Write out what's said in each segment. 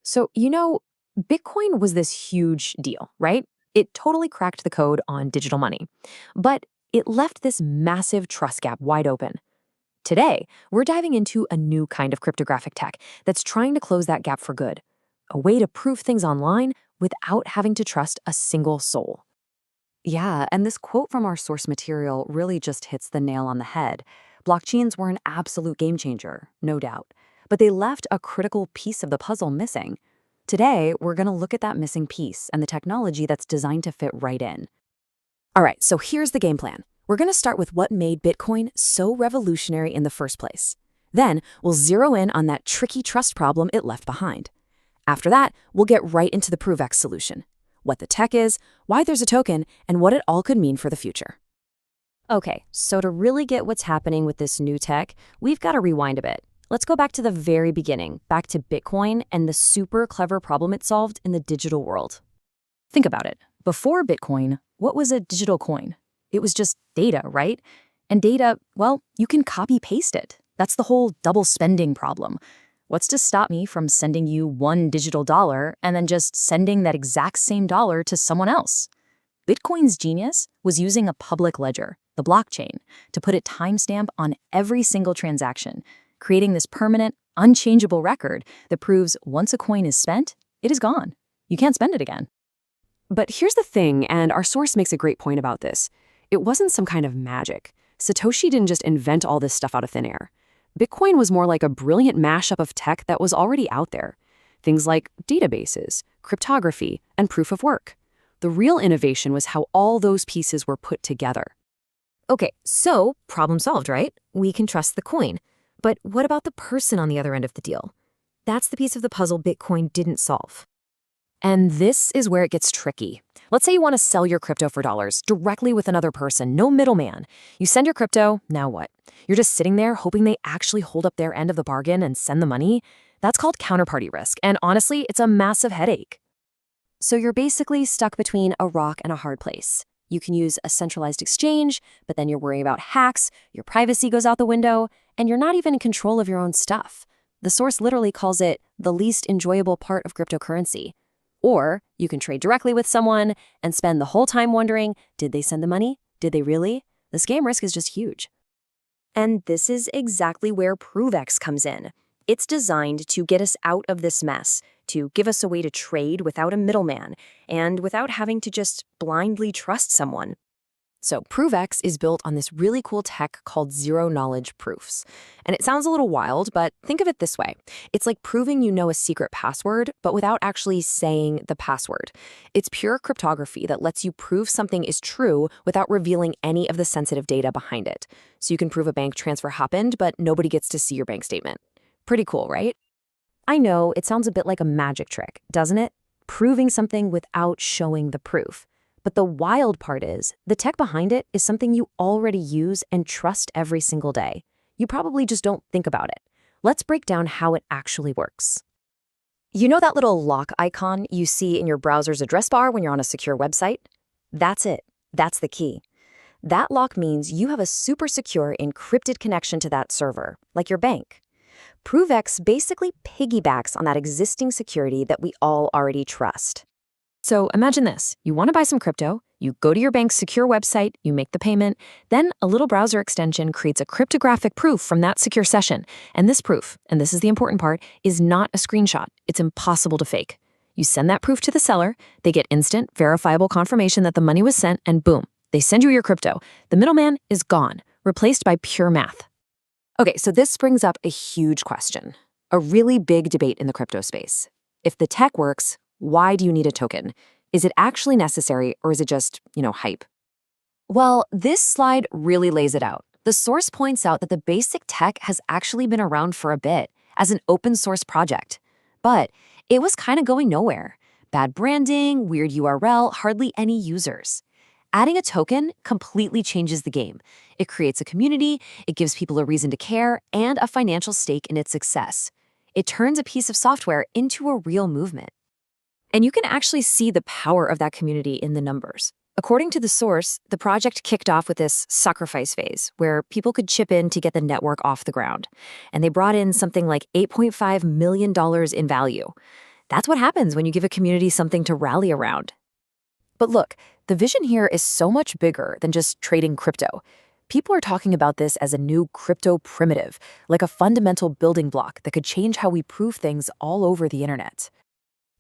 So, Bitcoin was this huge deal, right? It totally cracked the code on digital money. But it left this massive trust gap wide open. Today, we're diving into a new kind of cryptographic tech that's trying to close that gap for good. A way to prove things online without having to trust a single soul. Yeah, and this quote from our source material really just hits the nail on the head. Blockchains were an absolute game changer, no doubt, but they left a critical piece of the puzzle missing. Today, we're going to look at that missing piece and the technology that's designed to fit right in. All right, so here's the game plan. We're going to start with what made Bitcoin so revolutionary in the first place. Then, we'll zero in on that tricky trust problem it left behind. After that, we'll get right into the ProveX solution. What the tech is, why there's a token, and what it all could mean for the future. Okay, so to really get what's happening with this new tech, we've got to rewind a bit. Let's go back to the very beginning, back to Bitcoin and the super clever problem it solved in the digital world. Think about it. Before Bitcoin, what was a digital coin? It was just data, right? And data, well, you can copy-paste it. That's the whole double spending problem. What's to stop me from sending you one digital dollar and then just sending that exact same dollar to someone else? Bitcoin's genius was using a public ledger, the blockchain, to put a timestamp on every single transaction, creating this permanent, unchangeable record that proves once a coin is spent, it is gone. You can't spend it again. But here's the thing, and our source makes a great point about this. It wasn't some kind of magic. Satoshi didn't just invent all this stuff out of thin air. Bitcoin was more like a brilliant mashup of tech that was already out there. Things like databases, cryptography, and proof of work. The real innovation was how all those pieces were put together. Okay, so problem solved, right? We can trust the coin. But what about the person on the other end of the deal? That's the piece of the puzzle Bitcoin didn't solve. And this is where it gets tricky. Let's say you want to sell your crypto for dollars directly with another person, no middleman. You send your crypto, now what? You're just sitting there hoping they actually hold up their end of the bargain and send the money? That's called counterparty risk, and honestly, it's a massive headache. So you're basically stuck between a rock and a hard place. You can use a centralized exchange, but then you're worrying about hacks, your privacy goes out the window, and you're not even in control of your own stuff. The source literally calls it the least enjoyable part of cryptocurrency. Or you can trade directly with someone and spend the whole time wondering, did they send the money? Did they really? The scam risk is just huge. And this is exactly where ProveX comes in. It's designed to get us out of this mess, to give us a way to trade without a middleman and without having to just blindly trust someone. So ProveX is built on this really cool tech called zero-knowledge proofs. And it sounds a little wild, but think of it this way. It's like proving you know a secret password, but without actually saying the password. It's pure cryptography that lets you prove something is true without revealing any of the sensitive data behind it. So you can prove a bank transfer happened, but nobody gets to see your bank statement. Pretty cool, right? I know it sounds a bit like a magic trick, doesn't it? Proving something without showing the proof. But the wild part is, the tech behind it is something you already use and trust every single day. You probably just don't think about it. Let's break down how it actually works. You know that little lock icon you see in your browser's address bar when you're on a secure website? That's it. That's the key. That lock means you have a super secure encrypted connection to that server, like your bank. ProveX basically piggybacks on that existing security that we all already trust. So imagine this. You want to buy some crypto, you go to your bank's secure website, you make the payment, then a little browser extension creates a cryptographic proof from that secure session. And this proof, and this is the important part, is not a screenshot. It's impossible to fake. You send that proof to the seller, they get instant, verifiable confirmation that the money was sent, and boom, they send you your crypto. The middleman is gone, replaced by pure math. Okay, so this brings up a huge question, a really big debate in the crypto space. If the tech works, why do you need a token? Is it actually necessary, or is it just, hype? Well, this slide really lays it out. The source points out that the basic tech has actually been around for a bit as an open source project. But it was kind of going nowhere. Bad branding, weird URL, hardly any users. Adding a token completely changes the game. It creates a community, it gives people a reason to care, and a financial stake in its success. It turns a piece of software into a real movement. And you can actually see the power of that community in the numbers. According to the source, the project kicked off with this sacrifice phase, where people could chip in to get the network off the ground. And they brought in something like $8.5 million in value. That's what happens when you give a community something to rally around. But look, the vision here is so much bigger than just trading crypto. People are talking about this as a new crypto primitive, like a fundamental building block that could change how we prove things all over the internet.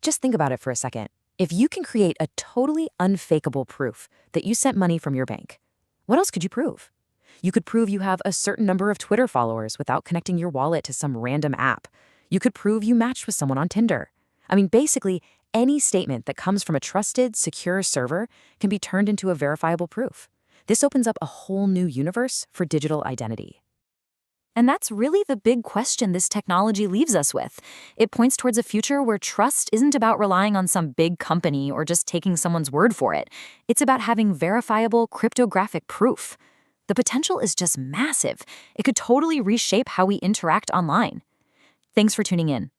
Just think about it for a second. If you can create a totally unfakeable proof that you sent money from your bank, what else could you prove? You could prove you have a certain number of Twitter followers without connecting your wallet to some random app. You could prove you matched with someone on Tinder. I mean, basically, any statement that comes from a trusted, secure server can be turned into a verifiable proof. This opens up a whole new universe for digital identity. And that's really the big question this technology leaves us with. It points towards a future where trust isn't about relying on some big company or just taking someone's word for it. It's about having verifiable cryptographic proof. The potential is just massive. It could totally reshape how we interact online. Thanks for tuning in.